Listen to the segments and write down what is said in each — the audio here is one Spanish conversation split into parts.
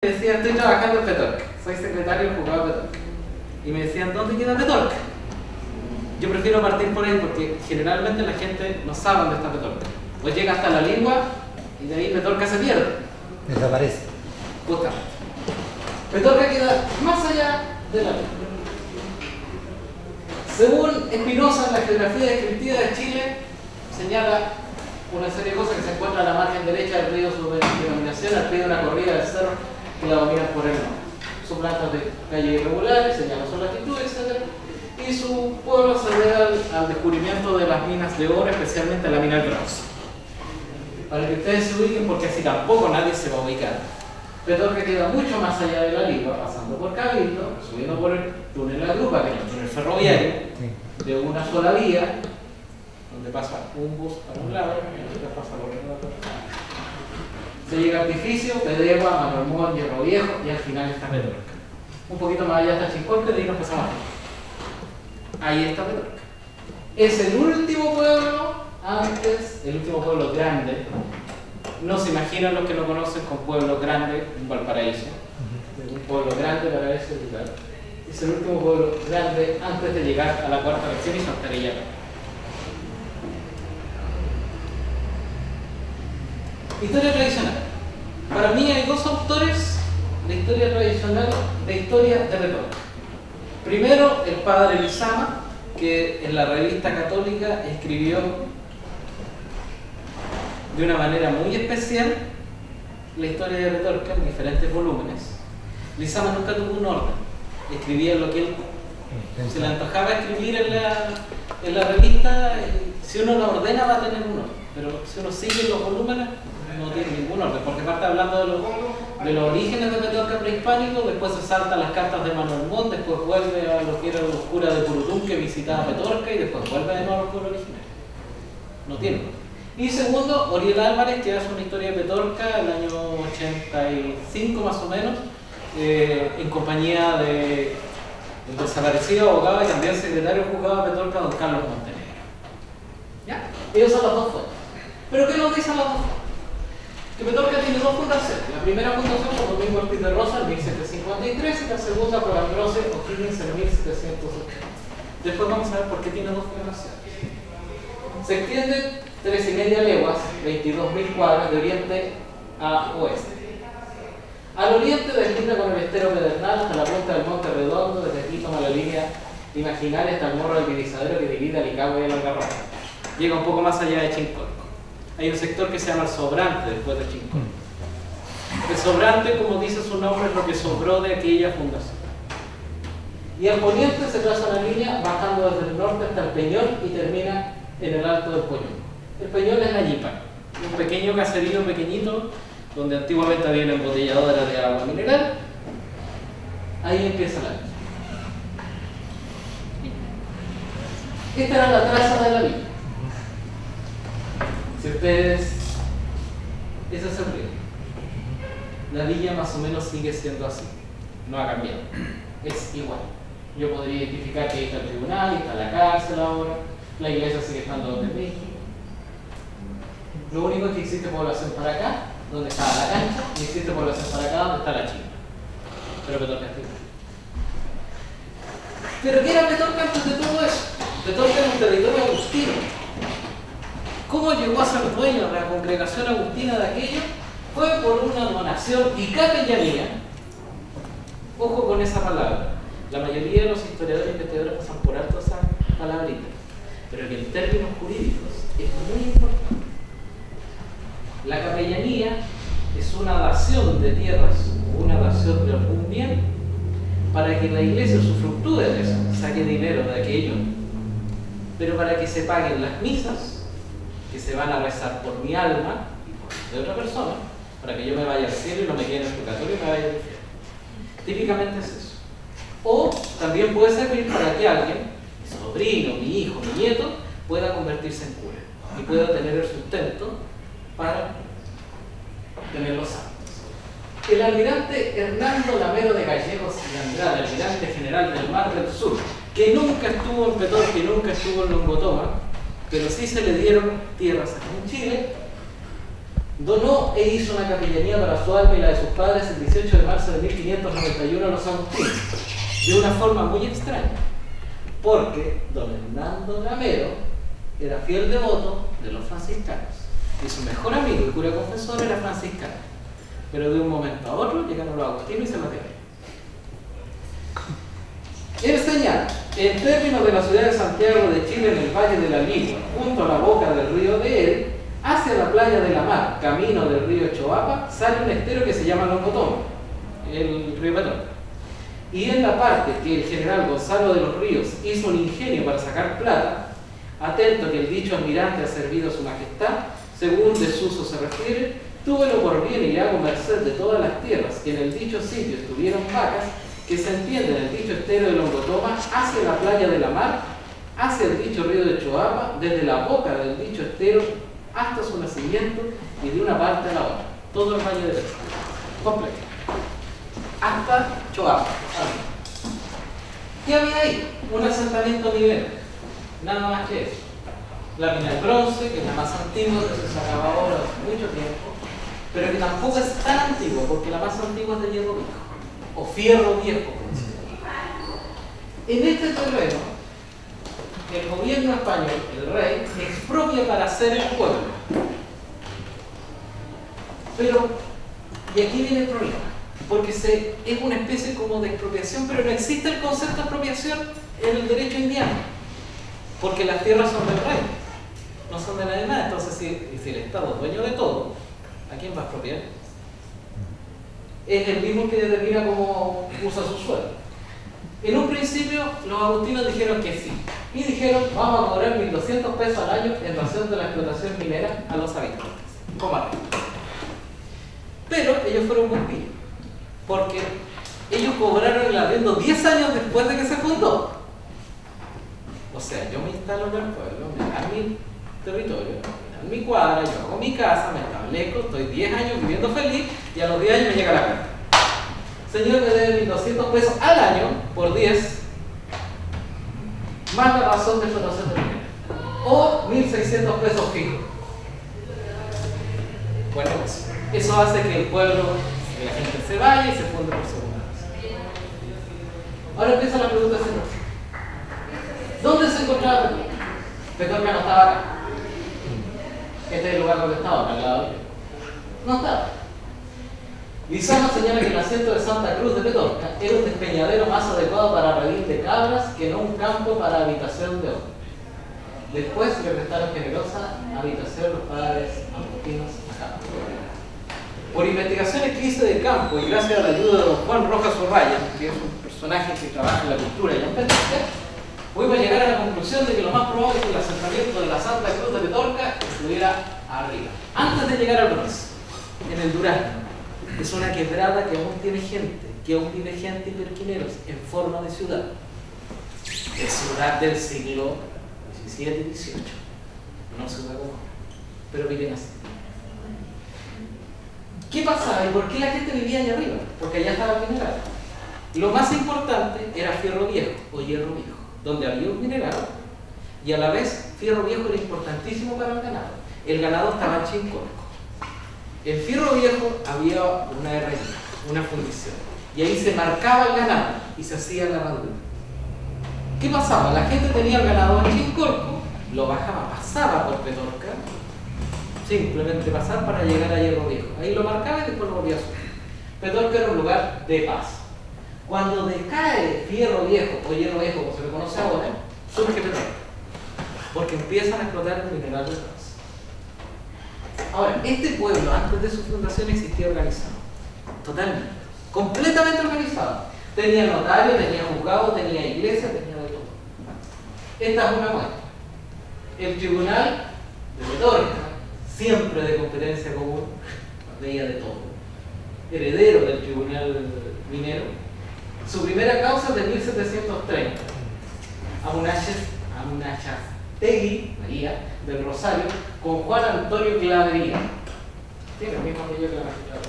Me decían, estoy trabajando en Petorca, soy secretario del juzgado de Petorca. Y me decían, ¿dónde queda Petorca? Yo prefiero partir por ahí porque generalmente la gente no sabe dónde está Petorca. Pues llega hasta la lengua y de ahí Petorca se pierde. Desaparece. Justamente. Petorca queda más allá de la lengua. Según Espinosa, la geografía descriptiva de Chile señala una serie de cosas que se encuentran a la margen derecha del río, su denominación, al pie de una corrida del cerro que la dominan por el norte. Son plantas de calle irregulares, señalan su latitud, etc. Y su pueblo se debe al descubrimiento de las minas de oro, especialmente la mina del bronce. Para que ustedes se ubiquen, porque así tampoco nadie se va a ubicar. Petorca queda mucho más allá de la Ligua, pasando por Cabildo, subiendo por el túnel La Grupa, que es el túnel ferroviario, de una sola vía, donde pasa un bus para un lado y otro pasa por el otro. Se llega a Artificio, Pedregua, Manuel Montt, Hierro Viejo y al final está Petorca. Un poquito más allá está Chincolpe, de ahí nos pasamos aquí. Ahí está Petorca. Es el último pueblo antes, el último pueblo grande. No se imaginan los que no conocen con pueblo grande en Valparaíso. Un pueblo grande para eso y tal. Es el último pueblo grande antes de llegar a la cuarta región y Santa Arellana. Historia tradicional. Para mí hay dos autores de historia tradicional, de historia de Petorca. Primero, el padre Lizama, que en la revista católica escribió de una manera muy especial la historia de Petorca en diferentes volúmenes. Lizama nunca tuvo un orden, escribía lo que él se le antojaba escribir en la revista. Si uno lo ordena va a tener un orden, pero si uno sigue los volúmenes no tiene ningún orden, porque parte hablando de los orígenes de Petorca prehispánico, después se salta las cartas de Manuel Montt, después vuelve a lo que era los curas de Purutún que visitaba Petorca y después vuelve de nuevo al pueblo original. No tiene orden. Y segundo, Oriel Álvarez, que hace una historia de Petorca el año 85 más o menos, en compañía del desaparecido abogado y también secretario del juzgado de Petorca, don Carlos Montenegro. ¿Ya? Ellos son las dos fuentes. ¿Pero qué nos dicen las dos fuentes? Que Petorca tiene dos fundaciones. La primera fundación por Domingo Ortiz de Rosa en 1753 y la segunda por Ambrosio O'Higgins en 1780. Después vamos a ver por qué tiene dos fundaciones. Se extiende 13,5 leguas, 22.000 cuadras de oriente a oeste. Al oriente deslinda con el estero Pedernal hasta la punta del Monte Redondo, desde aquí toma la línea imaginaria hasta el morro del divisadero que divide a Licagua y el Algarrobo. Llega un poco más allá de Chincolpe. Hay un sector que se llama el Sobrante después de Chincolpe. El Sobrante, como dice su nombre, es lo que sobró de aquella fundación. Y al poniente se traza una línea bajando desde el norte hasta el Peñón y termina en el alto del Poñón. El Peñón es la Ñipa, un pequeño caserío pequeñito donde antiguamente había una embotelladora de agua mineral. Ahí empieza la línea. Esta era la traza de la línea. Si ustedes, ese es el río. La villa más o menos sigue siendo así, no ha cambiado, es igual. Yo podría identificar que ahí está el tribunal, ahí está la cárcel ahora, la iglesia sigue estando donde mismo. Lo único es que existe población para acá, donde está la cancha, y existe población para acá, donde está la China. Pero Petorca está igual. ¿Pero qué era Petorca antes de todo eso? Petorca era un territorio agustino. ¿Cómo llegó a ser dueño de la congregación agustina de aquello? Fue por una donación y capellanía. Ojo con esa palabra. La mayoría de los historiadores e investigadores pasan por alto esa palabrita, pero que en términos jurídicos es muy importante. La capellanía es una dación de tierras o una dación de algún bien para que la iglesia usufructúe de eso, saque dinero de aquello, pero para que se paguen las misas que se van a rezar por mi alma y por de otra persona, para que yo me vaya al cielo y no me quede en el purgatorio y me vaya al infierno. Típicamente es eso. O también puede servir para que alguien, mi sobrino, mi hijo, mi nieto, pueda convertirse en cura y pueda tener el sustento para tener los santos. El almirante Hernando Lamero de Gallegos y Andrade, almirante general del Mar del Sur, que nunca estuvo en Petorca y nunca estuvo en Longotoma, pero sí se le dieron tierras aquí en Chile, Donó e hizo una capellanía para su alma y la de sus padres el 18 de marzo de 1591 a los agustinos, de una forma muy extraña, porque don Hernando Gamero era fiel devoto de los franciscanos y su mejor amigo y cura confesor era franciscano, pero de un momento a otro llegaron los agustinos y se mataron. Él señala, en términos de la ciudad de Santiago de Chile, en el Valle de la Ligua, junto a la boca del río de él, hacia la playa de la Mar, camino del río Choapa, sale un estero que se llama Longotomo, el río Petorca. Y en la parte que el general Gonzalo de los Ríos hizo un ingenio para sacar plata, atento que el dicho almirante ha servido a su majestad, según desuso se refiere, túvelo por bien y le hago merced de todas las tierras que en el dicho sitio estuvieron vacas, que se entiende en el dicho estero de Longotoma, hacia la playa de la Mar, hacia el dicho río de Choapa, desde la boca del dicho estero hasta su nacimiento y de una parte a la otra. Todo el valle de Petorca, completo. Hasta Choapa. ¿Qué había ahí? Un asentamiento minero. Nada más que eso. La mina de bronce, que es la más antigua, que se sacaba ahora hace mucho tiempo, pero que tampoco es tan antigua, porque la más antigua es de hierro viejo, o fierro viejo, como se llama. En este terreno, el gobierno español, el rey, expropia para hacer el pueblo. Pero, y aquí viene el problema, porque es una especie como de expropiación, pero no existe el concepto de expropiación en el derecho indiano, porque las tierras son del rey, no son de nadie más. Entonces, si el Estado es dueño de todo, ¿a quién va a expropiar? Es el mismo que determina cómo usa su suelo. En un principio, los agustinos dijeron que sí, y dijeron, vamos a cobrar 1.200 pesos al año en razón de la explotación minera a los habitantes, como arreglo. Pero ellos fueron muy pillos, porque ellos cobraron el arriendo 10 años después de que se fundó. O sea, yo me instalo en el pueblo, me dan mi territorio, me dan mi cuadra, yo hago mi casa, me establezco, estoy 10 años viviendo feliz y a los 10 años me llega la carta. Señor, me debe 1.200 pesos al año por 10, más la razón de explotación de minera, o 1.600 pesos fijos. Bueno, pues, eso hace que el pueblo, que la gente se vaya y se funde por segunda vez. Ahora empieza la pregunta señor. ¿Dónde se encontraba Petorca? Petorca no estaba acá. Este es el lugar donde estaba, al lado de él. No estaba. Lizama señala que el asiento de Santa Cruz de Petorca era un despeñadero más adecuado para redil de cabras que no un campo para habitación de hombres. Después le prestaron generosa habitación los padres agustinos acá. Por investigaciones que hice de campo y gracias a la ayuda de don Juan Rojas Orraya, que es un personaje que trabaja en la cultura y en Petorca, pudimos llegar a la conclusión de que lo más probable es que el asentamiento de la Santa Cruz de Petorca estuviera arriba, antes de llegar al bronce, en el Durazno. Es una quebrada que aún tiene gente, que aún vive gente y perquineros en forma de ciudad. Es ciudad del siglo XVII y XVIII, no ciudad común, pero viven así. ¿Qué pasaba y por qué la gente vivía allá arriba? Porque allá estaba el mineral. Lo más importante era fierro viejo o hierro viejo, donde había un mineral y a la vez fierro viejo era importantísimo para el ganado. El ganado estaba en Chincorco. En fierro viejo había una herrería, una fundición, y ahí se marcaba el ganado y se hacía la herradura. ¿Qué pasaba? La gente tenía el ganado en Chincorco, lo bajaba, pasaba por Petorca, simplemente pasar para llegar a hierro viejo. Ahí lo marcaba y después lo volvía a subir. Petorca era un lugar de paz. Cuando decae fierro viejo o hierro viejo, como se le conoce ahora, surge Petorca, porque empiezan a explotar el mineral de bronce. Ahora, este pueblo antes de su fundación existía organizado, totalmente, completamente organizado. Tenía notario, tenía juzgado, tenía iglesia, tenía de todo. Esta es una muestra. El tribunal de Petorca, siempre de competencia común, veía de todo. Heredero del tribunal minero. Su primera causa es de 1730. Amunachastegui, María, del Rosario, con Juan Antonio Clavería. Tiene el mismo apellido que la magistrada.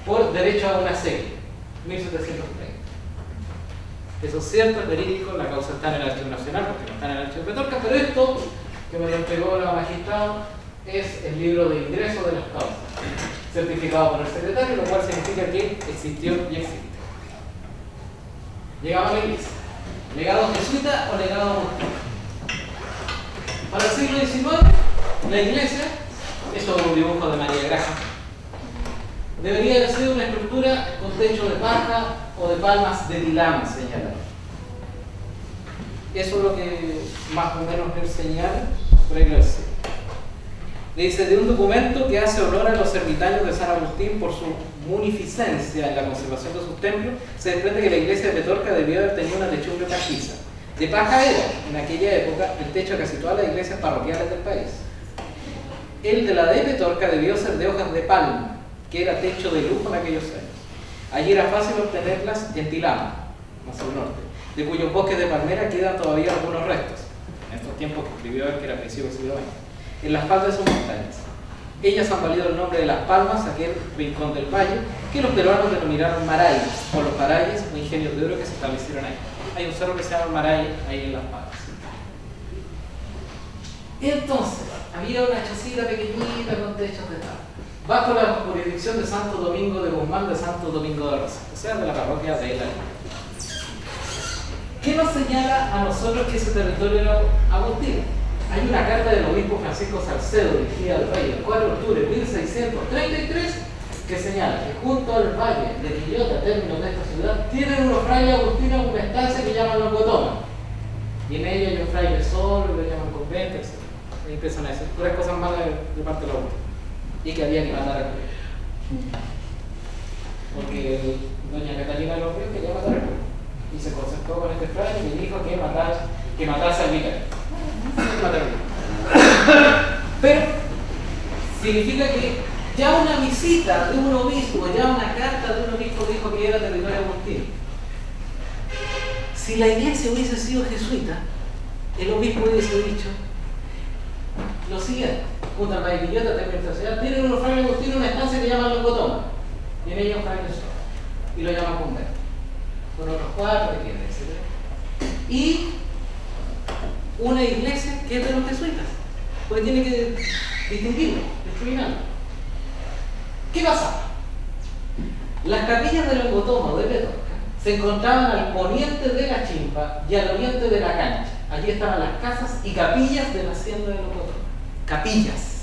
Por derecho a una serie, 1730. Eso es cierto, es verídico, la causa está en el Archivo Nacional, porque no está en el Archivo de Petorca, pero esto, que me lo entregó la magistrada, es el libro de ingreso de las causas, certificado por el secretario, lo cual significa que existió y existe. Llegamos a la iglesia. ¿Legado jesuita o legado agustino? Para el siglo XIX, la iglesia, esto es un dibujo de María Graham, debería haber sido una estructura con techo de paja o de palmas de tilama, señala. Eso es lo que más o menos él señala por ahí. Dice, de un documento que hace honor a los ermitaños de San Agustín por su munificencia en la conservación de sus templos, se desprende que la iglesia de Petorca debió haber tenido una techumbre pajiza. De paja era, en aquella época, el techo de casi todas las iglesias parroquiales del país. El de la de Petorca debió ser de hojas de palma, que era techo de lujo en aquellos años. Allí era fácil obtenerlas en Tilama, más al norte, de cuyos bosques de palmera quedan todavía algunos restos, en estos tiempos que escribió él, que era a principios del siglo XX, en las faldas de sus montañas. Ellas han valido el nombre de Las Palmas, aquel rincón del valle, que los peruanos denominaron Maray, por los marayes o ingenios de oro que se establecieron ahí. Hay un cerro que se llama Maray ahí en Las Palmas. Entonces, había una chocita pequeñita con techos de tal, bajo la jurisdicción de Santo Domingo de Guzmán, de Santo Domingo de Rosa, o sea, de la parroquia de la Lima. ¿Qué nos señala a nosotros que ese territorio era agustino? Hay una carta del obispo Francisco Salcedo, dirigida al rey, el 4 de octubre de 1633, que señala que junto al valle de Quillota, términos de esta ciudad, tienen unos frailes agustinos una estancia que llaman los Gotomas. Y en ella hay un fraile solo, lo llaman convento, etc. Ahí empiezan a decir puras cosas malas de parte de la Agustina. Y que había que matar al pueblo. Porque doña Catalina de los Ríos quería matar al pueblo. Y se concertó con este fraile y dijo que matase al vicario. Pero significa que ya una visita de un obispo, ya una carta de un obispo dijo que era territorio agustino. Si la iglesia hubiese sido jesuita, el obispo hubiese dicho lo siguiente: junto al valle de Quillota, tienen unos frailes agustinos una estancia que llaman los Gotomas, y en ellos frailes solo, y lo llaman convento, con otros 4 que tienen, etc. Y una iglesia que es de los jesuitas, porque tiene que distinguirlo, discriminarlo. ¿Qué pasaba? Las capillas de los Gotomos de Petorca se encontraban al poniente de la Chimpa y al oriente de la cancha. Allí estaban las casas y capillas de la hacienda de los Gotomos. Capillas.